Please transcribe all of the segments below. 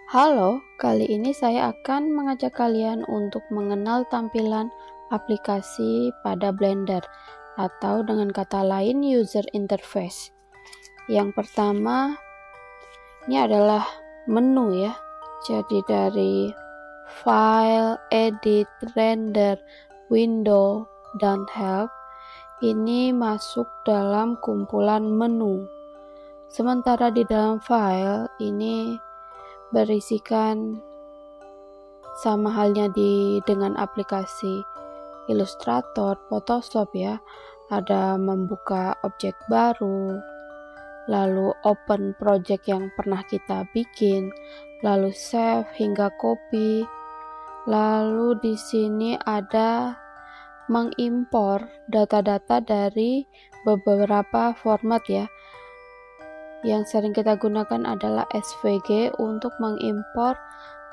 Halo, kali ini saya akan mengajak kalian untuk mengenal tampilan aplikasi pada Blender atau dengan kata lain user interface. Yang pertama, ini adalah menu ya. Jadi dari file, edit, render, window, dan help ini masuk dalam kumpulan menu. Sementara di dalam file ini berisikan sama halnya dengan aplikasi Illustrator, Photoshop ya. Ada membuka objek baru, lalu open project yang pernah kita bikin, lalu save hingga copy. Lalu di sini ada mengimpor data-data dari beberapa format ya. Yang sering kita gunakan adalah SVG untuk mengimpor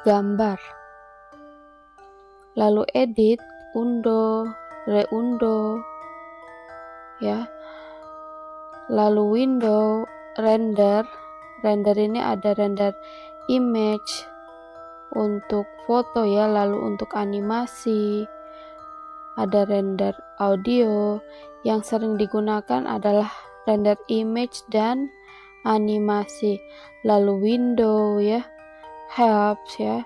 gambar. Lalu edit, undo, reundo ya. Lalu window, render. Render ini ada render image untuk foto ya, lalu untuk animasi. Ada render audio. Yang sering digunakan adalah render image dan animasi. Lalu window ya, helps ya.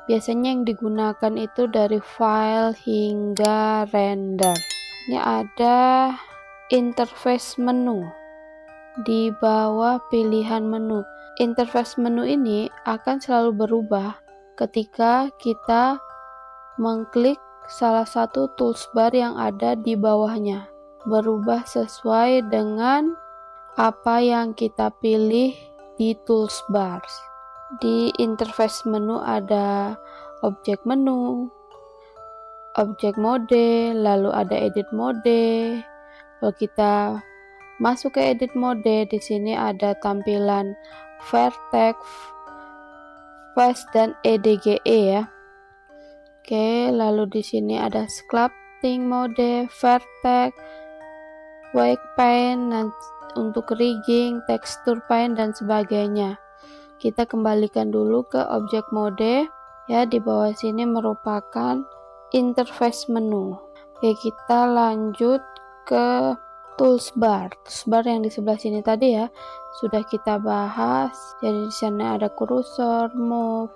Biasanya yang digunakan itu dari file hingga render. Ini ada interface menu. Di bawah pilihan menu. Interface menu ini akan selalu berubah ketika kita mengklik salah satu toolbar yang ada di bawahnya. Berubah sesuai dengan apa yang kita pilih di toolbar. Di interface menu ada objek menu, objek mode, lalu ada edit mode. Kalau kita masuk ke edit mode, di sini ada tampilan vertex, face dan EDGE ya. Oke, lalu di sini ada sculpting mode, vertex, wake paint, untuk rigging, texture paint dan sebagainya. Kita kembalikan dulu ke objek mode ya. Di bawah sini merupakan interface menu. Oke, kita lanjut ke toolbar. Toolbar yang di sebelah sini tadi ya sudah kita bahas. Jadi di sana ada kursor, move,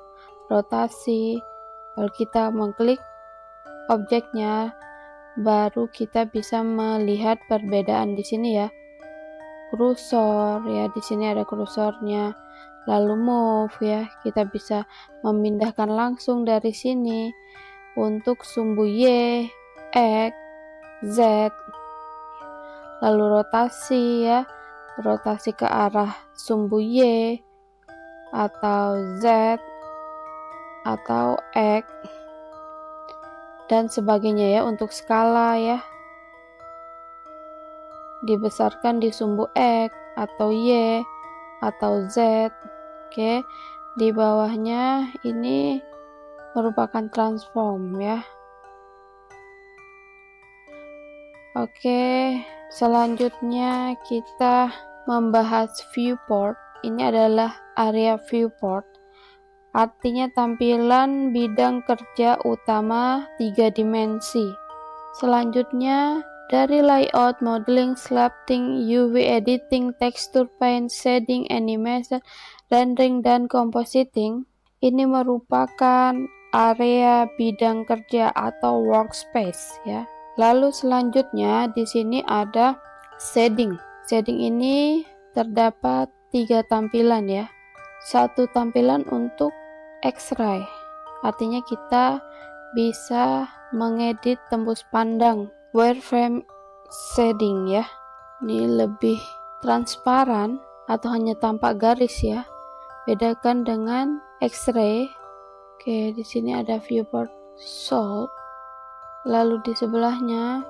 rotasi. Kalau kita mengklik objeknya, baru kita bisa melihat perbedaan di sini ya. Kursor ya, di sini ada kursornya. Lalu move ya, kita bisa memindahkan langsung dari sini untuk sumbu Y, X, Z. Lalu rotasi ya, rotasi ke arah sumbu Y atau Z atau X dan sebagainya ya. Untuk skala ya, dibesarkan di sumbu X atau Y atau Z. Oke, di bawahnya ini merupakan transform ya. Oke, selanjutnya kita membahas viewport. Ini adalah area viewport. Artinya tampilan bidang kerja utama 3 dimensi. Selanjutnya dari layout, modeling, sculpting, UV editing, texture paint, shading, animation, rendering, dan compositing. Ini merupakan area bidang kerja atau workspace ya. Lalu selanjutnya di sini ada shading. Shading ini terdapat 3 tampilan ya. Satu tampilan untuk X-ray. Artinya kita bisa mengedit tembus pandang. Wireframe shading ya. Ini lebih transparan atau hanya tampak garis ya. Bedakan dengan X-ray. Oke, di sini ada viewport solve. Lalu di sebelahnya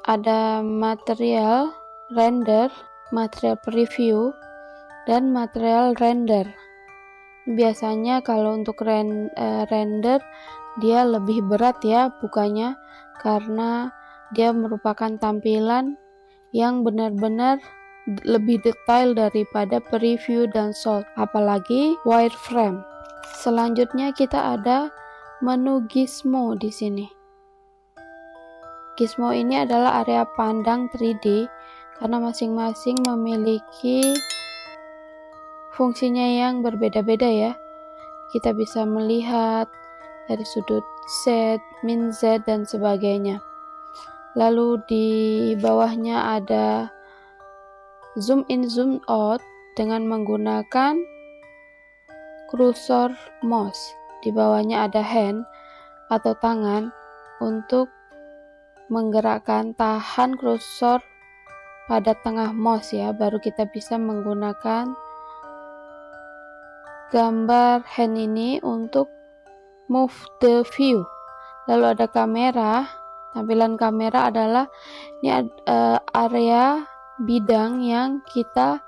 ada material render, material preview, dan material render. Biasanya kalau untuk render dia lebih berat ya bukannya, karena dia merupakan tampilan yang benar-benar lebih detail daripada preview dan solve, apalagi wireframe. Selanjutnya kita ada menu gizmo di sini. Gizmo ini adalah area pandang 3D karena masing-masing memiliki fungsinya yang berbeda-beda ya. Kita bisa melihat dari sudut Z, min Z, dan sebagainya. Lalu di bawahnya ada zoom in, zoom out dengan menggunakan cursor mouse. Di bawahnya ada hand atau tangan untuk menggerakkan tahan cursor pada tengah mouse ya, baru kita bisa menggunakan gambar hand ini untuk move the view. Lalu ada kamera. Tampilan kamera adalah ini area bidang yang kita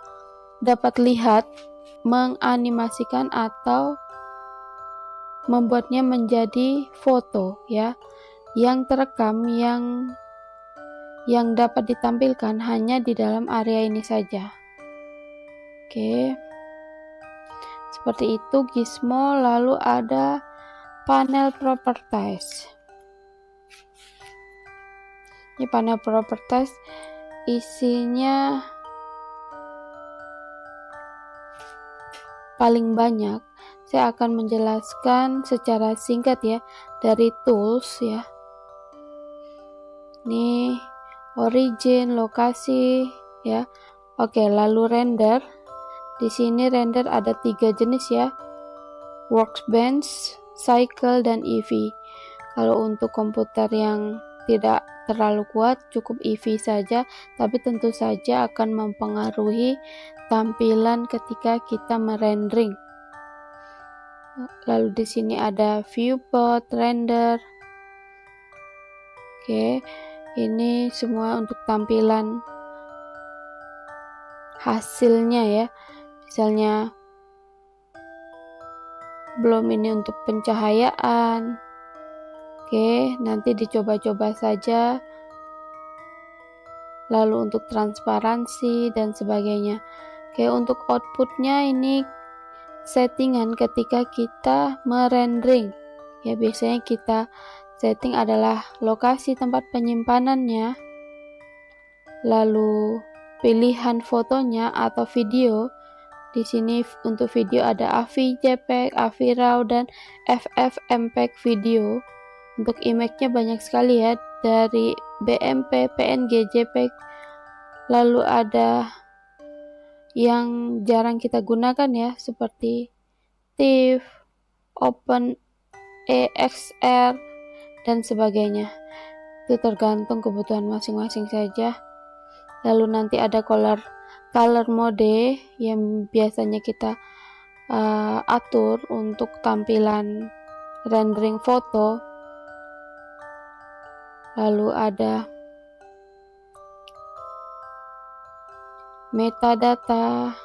dapat lihat, menganimasikan atau membuatnya menjadi foto ya, yang terekam, yang dapat ditampilkan hanya di dalam area ini saja. Oke, seperti itu gizmo. Lalu ada panel properties. Ini panel properties isinya paling banyak. Saya akan menjelaskan secara singkat ya, dari tools ya. Ini origin, lokasi ya. Oke, lalu render. Di sini render ada 3 jenis ya. Workbench, cycle, dan EV. Kalau untuk komputer yang tidak terlalu kuat, cukup EV saja, tapi tentu saja akan mempengaruhi tampilan ketika kita merendering. Lalu di sini ada viewport, render. Oke, ini semua untuk tampilan hasilnya ya. Misalnya belum ini untuk pencahayaan. Oke, nanti dicoba-coba saja. Lalu untuk transparansi dan sebagainya. Oke, untuk outputnya ini settingan ketika kita merendering ya. Biasanya kita setting adalah lokasi tempat penyimpanannya, lalu pilihan fotonya atau video. Di sini untuk video ada AVI, JPEG, AVI RAW, dan FFmpeg video. Untuk image-nya banyak sekali ya, dari BMP, PNG, JPEG. Lalu ada yang jarang kita gunakan ya, seperti TIFF, OpenEXR, dan sebagainya. Itu tergantung kebutuhan masing-masing saja. Lalu nanti ada color mode yang biasanya kita atur untuk tampilan rendering foto. Lalu ada metadata,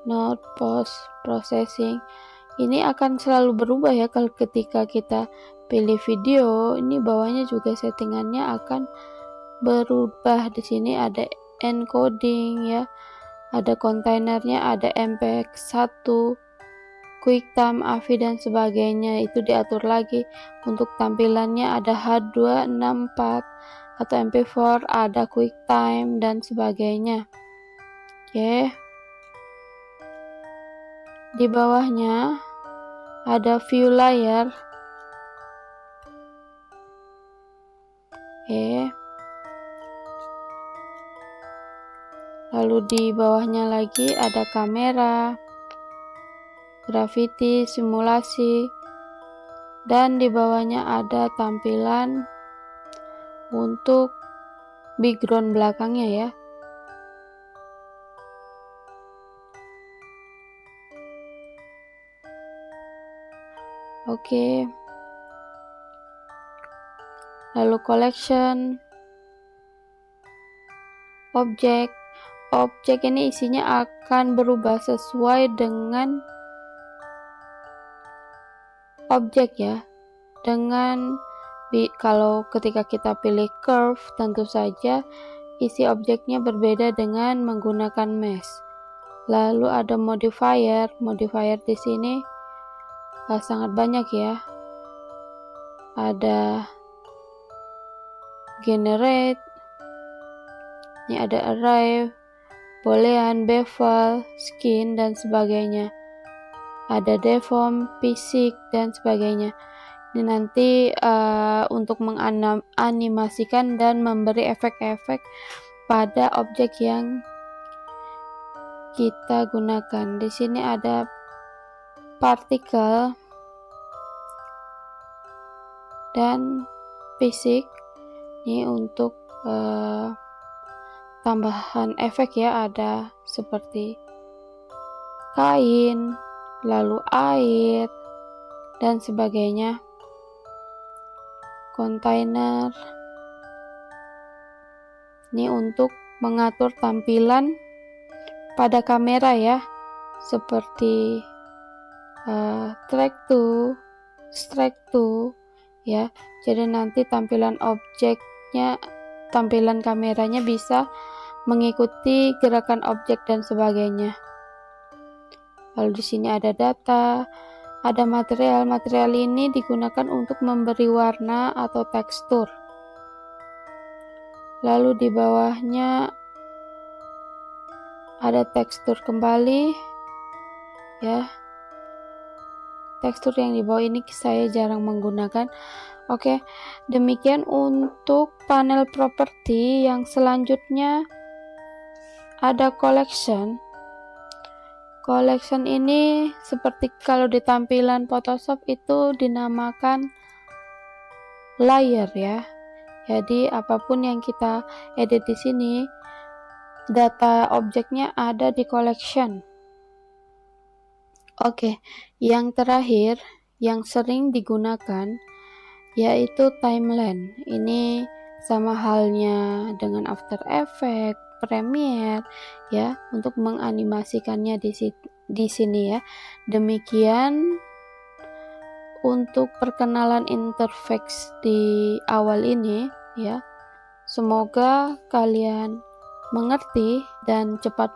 node, post processing. Ini akan selalu berubah ya kalau ketika kita pilih video. Ini bawahnya juga settingannya akan berubah. Di sini ada encoding ya, ada kontainernya, ada MPEG-1, QuickTime, AVI, dan sebagainya. Itu diatur lagi. Untuk tampilannya ada H264 atau MP4, ada QuickTime, dan sebagainya. Oke, di bawahnya ada view layer. Oke, lalu di bawahnya lagi ada kamera, gravity, simulasi, dan di bawahnya ada tampilan untuk background belakangnya ya. Oke, lalu collection, objek ini isinya akan berubah sesuai dengan objek ya. Dengan kalau ketika kita pilih curve, tentu saja isi objeknya berbeda dengan menggunakan mesh. Lalu ada modifier di sini sangat banyak ya. Ada generate, ini ada array, boolean, bevel, skin, dan sebagainya. Ada deform, physics, dan sebagainya. Ini nanti untuk menganimasikan dan memberi efek-efek pada objek yang kita gunakan. Di sini ada partikel dan physics. Ini untuk tambahan efek ya, ada seperti kain, lalu air, dan sebagainya. Kontainer ini untuk mengatur tampilan pada kamera ya, seperti track to, strike to ya. Jadi nanti tampilan objeknya, tampilan kameranya bisa mengikuti gerakan objek dan sebagainya. Lalu di sini ada data, ada material. Material ini digunakan untuk memberi warna atau tekstur. Lalu di bawahnya ada tekstur kembali ya. Tekstur yang di bawah ini saya jarang menggunakan. Oke, demikian untuk panel properti. Yang selanjutnya ada collection. Collection ini seperti kalau di tampilan Photoshop itu dinamakan layer ya. Jadi apapun yang kita edit di sini, data objeknya ada di collection. Oke, yang terakhir yang sering digunakan yaitu timeline. Ini sama halnya dengan After Effects, Premiere ya, untuk menganimasikannya di sini ya. Demikian untuk perkenalan interface di awal ini ya. Semoga kalian mengerti dan cepat